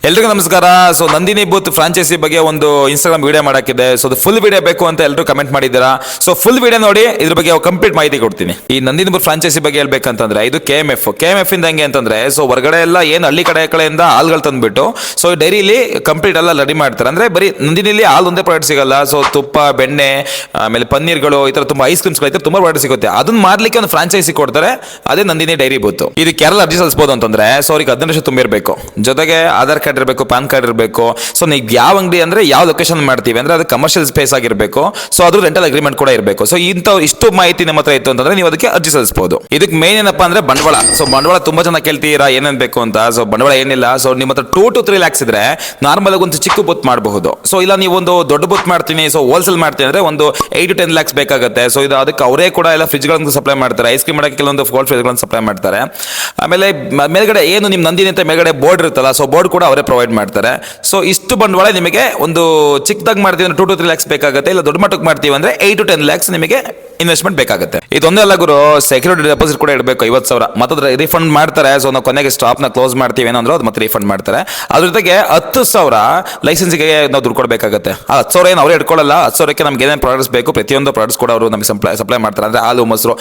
ಎಲ್ರಿಗೂ ನಮಸ್ಕಾರ. So Nandini booth franchise ಬಗ್ಗೆ ಒಂದು ಇನ್ಸ್ಟಾಗ್ರಾಮ್ ವಿಡಿಯೋ ಮಾಡಾಕಿದೆ. ಸೊ ಅದು ಫುಲ್ ವಿಡಿಯೋ ಬೇಕು ಅಂತ ಎಲ್ಲರೂ ಕಮೆಂಟ್ ಮಾಡಿದ್ದೀರಾ. ಸೊ ಫುಲ್ ವಿಡಿಯೋ ನೋಡಿ ಇದ್ರ ಬಗ್ಗೆ ಕಂಪ್ಲೀಟ್ ಮಾಹಿತಿ ಕೊಡ್ತೀನಿ. ಈ ನಂದಿನಿ ಬೂತ್ ಫ್ರಾಂಚೈಸಿ ಬಗ್ಗೆ ಹೇಳ್ಬೇಕಂತಂದ್ರೆ ಇದು KMF ಇಂದ ಹೆಂಗೆ ಅಂತಂದ್ರೆ, ಸೊ ಹೊರಗಡೆ ಎಲ್ಲ ಏನು ಹಳ್ಳಿ ಕಡೆಯಿಂದ ಹಾಲ್ಗಳು ತಂದ್ಬಿಟ್ಟು ಸೊ ಡೈರಿಲಿ ಕಂಪ್ಲೀಟ್ ಎಲ್ಲ ರೆಡಿ ಮಾಡ್ತಾರೆ. ಅಂದ್ರೆ ಬರೀ ನಂದಿನಿಲಿ ಹಾಲು ಒಂದೇ ಪ್ರಾಡಕ್ಟ್ ಸಿಗಲ್ಲ. ಸೊ ತುಪ್ಪ, ಬೆಣ್ಣೆ, ಆಮೇಲೆ ಪನ್ನೀರ್ಗಳು, ಈ ತರ ತುಂಬಾ ಐಸ್ ಕ್ರೀಮ್ಸ್ ತುಂಬಾ ಪ್ರಾಡಕ್ಟ್ ಸಿಗುತ್ತೆ. ಅದನ್ನ ಮಾಡ್ಲಿಕ್ಕೆ ಒಂದು ಫ್ರಾಂಚೈಸಿ ಕೊಡ್ತಾರೆ, ಅದೇ ನಂದಿನಿ ಡೈರಿ ಬೂತ್. ಇದು ಕೇರಳ ಅರ್ಜಿ ಸಲ್ಲಿಸಬಹುದು ಅಂತಂದ್ರೆ ಸೊ ಅವ್ರಿಗೆ 15 ವರ್ಷ ತುಂಬಿರಬೇಕು, ಜೊತೆಗೆ ಆಧಾರ್ ಕಾರ್ಡ್ ಇರಬೇಕು, ಪಾನ್ ಕಾರ್ಡ್ ಇರಬೇಕು. ಸೊ ನೀವು ಯಾವ ಅಂಗಡಿ ಅಂದ್ರೆ ಯಾವ ಲೊಕೇಶನ್ ಮಾಡ್ತೀವಿ ಅಂದ್ರೆ ಅದು ಕಮರ್ಷಿಯಲ್ ಸ್ಪೇಸ್ ಆಗಿರಬೇಕು. ಸೊ ಅದ್ರ ರೆಂಟಲ್ ಅಗ್ರಿಮೆಂಟ್ ಕೂಡ ಇರಬೇಕು. ಸೊ ಇಷ್ಟು ಮಾಹಿತಿ ನಿಮ್ಮ ಹತ್ರ ಇತ್ತು ಅಂತಂದ್ರೆ ನೀವು ಅದಕ್ಕೆ ಅರ್ಜಿ ಸಲ್ಲಿಸಬಹುದು. ಇದಕ್ಕೆ ಮೇನ್ ಏನಪ್ಪಾ ಅಂದ್ರೆ ಬಂಡವಾಳ. ಸೊ ಬಂಡವಾಳ ತುಂಬಾ ಜನ ಕೇಳ್ತೀರಾ ಏನೇನ್ ಬೇಕು ಅಂತ. ಸೊ ಬಂಡವಾಳ ಏನಿಲ್ಲ. ಸೊ ನಿಮ್ಮ ಹತ್ರ 2 to 3 lakhs ಇದ್ರೆ ನಾರ್ಮಲ್ ಆಗಿ ಒಂದು ಚಿಕ್ಕ ಬೂತ್ ಮಾಡಬಹುದು. ಸೊ ಇಲ್ಲ ನೀವು ಒಂದು ದೊಡ್ಡ ಬೂತ್ ಮಾಡ್ತೀನಿ, ಸೊ ಹೋಲ್ಸೇಲ್ ಮಾಡ್ತೀನಿ ಅಂದ್ರೆ ಒಂದು 8 to 10 lakhs ಬೇಕಾಗುತ್ತೆ. ಸೊ ಇದು ಅದಕ್ಕೆ ಅವರೇ ಕೂಡ ಎಲ್ಲ ಫ್ರಿಜ್ ಗಳನ್ನು ಸಪ್ಲೈ ಮಾಡ್ತಾರೆ. ಐಸ್ ಕ್ರೀಮ್ ಮಾಡಕ್ಕೆ ಕೆಲವೊಂದು ಕೋಲ್ಡ್ ಫ್ರಿಜ್ ಗಳನ್ನು ಸಪ್ಲೈ ಮಾಡ್ತಾರೆ. ಆಮೇಲೆ ಮೇಲ್ಗಡೆ ಏನು ನಿಮ್ ನಂದಿನಿ ಅಂತ ಮೇಲ್ಗಡೆ ಬೋರ್ಡ್ ಇರುತ್ತಲ್ಲ, ಸೊ ಬೋರ್ಡ್ ಕೂಡ ಅವರೇ ಪ್ರೊವೈಡ್ ಮಾಡ್ತಾರೆ. ಸೊ ಇಷ್ಟು ಬಂಡವಾಳ ನಿಮಗೆ ಒಂದು ಚಿಕ್ಕದಾಗಿ ಮಾಡ್ತೀವಿ ಅಂದ್ರೆ 2 to 3 lakhs ಬೇಕಾಗುತ್ತೆ. ಇಲ್ಲ ದೊಡ್ಡ ಮಟ್ಟಕ್ಕೆ ಮಾಡ್ತೀವಿ ಅಂದ್ರೆ 8 to 10 lakhs ನಿಮಗೆ ಇನ್ವೆಸ್ಟ್ಮೆಂಟ್ ಬೇಕಾಗುತ್ತೆ. ಇದೊಂದೇ ಅಲ್ಲ ಗುರು, ಸೆಕ್ಯೂರಿಟಿ ಡೆಪಾಸಿಟ್ ಕೂಡ ಇಡಬೇಕು 50,000. ಮತ್ತೆ ರಿಫಂಡ್ ಮಾಡ್ತಾರೆ. ಸೊ ನಾವು ಕೊನೆಗೆ ಸ್ಟಾಪ್ ನ ಕ್ಲೋಸ್ ಮಾಡ್ತೀವಿ ಏನಂದ್ರೆ ಅದು ಮತ್ತೆ ರಿಫಂಡ್ ಮಾಡ್ತಾರೆ. ಅದ್ರ ಜೊತೆಗೆ 10,000 ಲೈಸೆನ್ಸ್ಗೆ ನಾವು ದುಡ್ಡು ಕೊಡಬೇಕಾಗುತ್ತೆ. ಆ 10,000 ಏನು ಅವರೇ ಇಟ್ಕೊಳ್ಳಲ್ಲ. 10,000ಕ್ಕೆ ನಮ್ಗೆ ಏನೇನು ಪ್ರಾಡಕ್ಟ್ಸ್ ಬೇಕು ಪ್ರತಿಯೊಂದು ಪ್ರಾಡಕ್ಟ್ಸ್ ಕೂಡ ಅವರು ನಮಗೆ ಸಪ್ಲೈ ಮಾಡ್ತಾರೆ. ಅಂದ್ರೆ ಹಾಲು, ಮೊಸರು,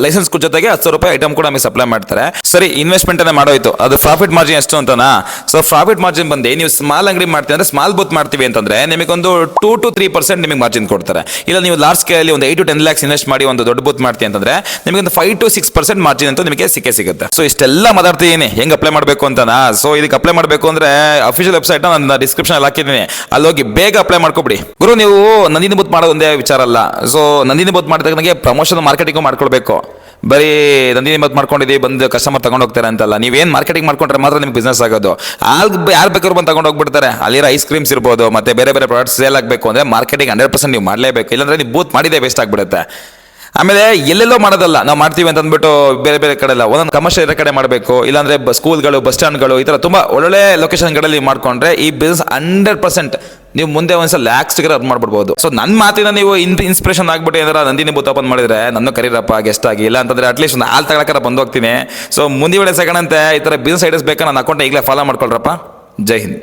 ಲೈಸೆನ್ಸ್ ಜೊತೆಗೆ 10,000 ರೂಪಾಯಿ ಐಟಮ್ ಕೂಡ ನಮಗೆ ಸಪ್ಲೈ ಮಾಡ್ತಾರೆ. ಸರಿ, ಇನ್ವೆಸ್ಟ್ಮೆಂಟ್ ಅನ್ನ ಮಾಡೋಯ್ತು. ಅದು ಪ್ರಾಫಿಟ್ ಮಾರ್ಜಿನ್ ಎಷ್ಟು ಅಂತನಾ? ಸೊ ಪ್ರಾಫಿಟ್ ಮಾರ್ಜಿನ್ ಬಂದು ನೀವು ಸ್ಮಾಲ್ ಅಂಗಡಿ ಮಾಡ್ತೀವಿ ಅಂದ್ರೆ ಸ್ಮಾಲ್ ಬೂತ್ ಮಾಡ್ತೀವಿ ಅಂತಂದ್ರೆ ನಿಮಗೆ ಒಂದು 2 to 3% ನಿಮಗೆ ಮಾರ್ಜಿನ್ ಕೊಡ್ತಾರೆ. ಇಲ್ಲ ನೀವು ಲಾರ್ಜ್ ಸ್ಕೇಲ್ ಒಂದು 8 to 10 lakhs ಇನ್ವೆಸ್ಟ್ ಮಾಡಿ ಒಂದು ದೊಡ್ಡ ಬೂತ್ ಮಾಡ್ತೀವಿ ಅಂತಂದ್ರೆ ನಿಮಗೆ ಒಂದು 5 to 6% ಮಾರ್ಜಿನ್ ಅಂತ ನಿಮಗೆ ಸಿಗುತ್ತೆ. ಸೊ ಇಷ್ಟೆಲ್ಲ ಮಾತಾಡ್ತೀನಿ ಹೆಂಗ್ ಅಪ್ಲೈ ಮಾಡಬೇಕು ಅಂತನಾ? ಸೊ ಇದಕ್ಕೆ ಅಪ್ಲೈ ಮಾಡಬೇಕು ಅಂದ್ರೆ ಅಫಿಷಿಯಲ್ ವೆಬ್ಸೈಟ್ ನನ್ನ ಡಿಸ್ಕ್ರಿಪ್ಷನ್ ಅಲ್ಲಿ ಹಾಕಿದ್ದೀನಿ, ಅಲ್ಲಿ ಹೋಗಿ ಬೇಗ ಅಪ್ಲೈ ಮಾಡ್ಕೊಬಿಡಿ. ಗುರು, ನೀವು ನಂದಿನಿ ಬೂತ್ ಮಾಡೋದು ಒಂದೇ ವಿಚಾರ ಅಲ್ಲ. ಸೊ ನಂದಿನಿ ಬೂತ್ ಮಾಡಿದಾಗ ನನಗೆ ಪ್ರಮೋಷನ್ ಮಾರ್ಕೆಟಿಂಗ್ ಮಾಡ್ಕೊಳ್ಬೇಕು. ಬರೀ ನಂದಿನಿ ಬೂತ್ ಮಾಡ್ಕೊಂಡಿದ್ದೀವಿ ಬಂದು ಕಸ್ಟಮರ್ ತಗೊಂಡು ಹೋಗ್ತಾರೆ ಅಂತಲ್ಲ. ನೀವೇನ್ ಮಾರ್ಕೆಟಿಂಗ್ ಮಾಡ್ಕೊಂಡ್ರೆ ಮಾತ್ರ ನಿಮ್ಗೆ ಬಿಸ್ನೆಸ್ ಆಗೋದು. ಯಾರು ಬೇಕಾದ್ರು ಬಂದು ತಗೊಂಡು ಹೋಗ್ಬಿಡ್ತಾರೆ. ಅಲ್ಲಿರೋ ಐಸ್ ಕ್ರೀಮ್ಸ್ ಇರ್ಬೋದು, ಮತ್ತೆ ಬೇರೆ ಪ್ರಾಡಕ್ಟ್ಸ್ ಸೇಲ್ ಆಗಬೇಕು ಅಂದ್ರೆ ಮಾರ್ಕೆಟಿಂಗ್ 100% ನೀವು ಮಾಡಲೇಬೇಕು. ಇಲ್ಲಾಂದ್ರೆ ನೀವು ಬೂತ್ ಮಾಡಿದೆ ವೇಸ್ಟ್ ಆಗ್ಬಿಡುತ್ತೆ. ಆಮೇಲೆ ಎಲ್ಲೆಲ್ಲೋ ಮಾಡೋದಲ್ಲ, ನಾವು ಮಾಡ್ತೀವಿ ಅಂತ ಅಂದ್ಬಿಟ್ಟು ಬೇರೆ ಕಡೆ ಎಲ್ಲ ಒಂದೊಂದು ಕಮರ್ಷಿಯಲ್ ಇರೋ ಕಡೆ ಮಾಡಬೇಕು. ಇಲ್ಲಾಂದ್ರೆ ಸ್ಕೂಲ್ಗಳು, ಬಸ್ ಸ್ಟ್ಯಾಂಡ್ಗಳು, ಈ ತರ ತುಂಬಾ ಒಳ್ಳೊಳ್ಳೆ ಲೊಕೇಶನ್ಗಳಲ್ಲಿ ಮಾಡ್ಕೊಂಡ್ರೆ ಈ ಬಿಸ್ನೆಸ್ 100% ನೀವು ಮುಂದೆ ಒಂದ್ಸಲ ಲ್ಯಾಕ್ಸ್ ಅರ್ನ್ ಮಾಡ್ಬಿಡ್ಬೋದು. ಸೊ ನನ್ನ ಮಾತಿನ ನೀವು ಇನ್ಸ್ಪಿರೇಷನ್ ಆಗ್ಬಿಟ್ಟು ಏನಾರ ನಂದಿನಿ ಬೂತ್ ಓಪನ್ ಮಾಡಿದ್ರೆ ನನ್ನ ಕರೀರಪ್ಪ ಗೆಸ್ಟ್ ಆಗಿ. ಇಲ್ಲ ಅಂತಂದ್ರೆ ಅಟ್ಲೀಸ್ಟ್ ಒಂದು ಹಾಲು ತಗೊಳಕರ ಬಂದು ಹೋಗ್ತೀನಿ. ಸೊ ಮುಂದಿನ ಸೆಕೆಂಡ್ ಅಂತೆ ಈ ತರ ಬಿಸ್ನೆಸ್ ಐಡಿಯಾಸ್ ಬೇಕಾ ನನ್ನ ಅಕೌಂಟ್ ಈಗಲೇ ಫಾಲೋ ಮಾಡ್ಕೊಳ್ರಪ್ಪ. ಜೈ ಹಿಂದ್.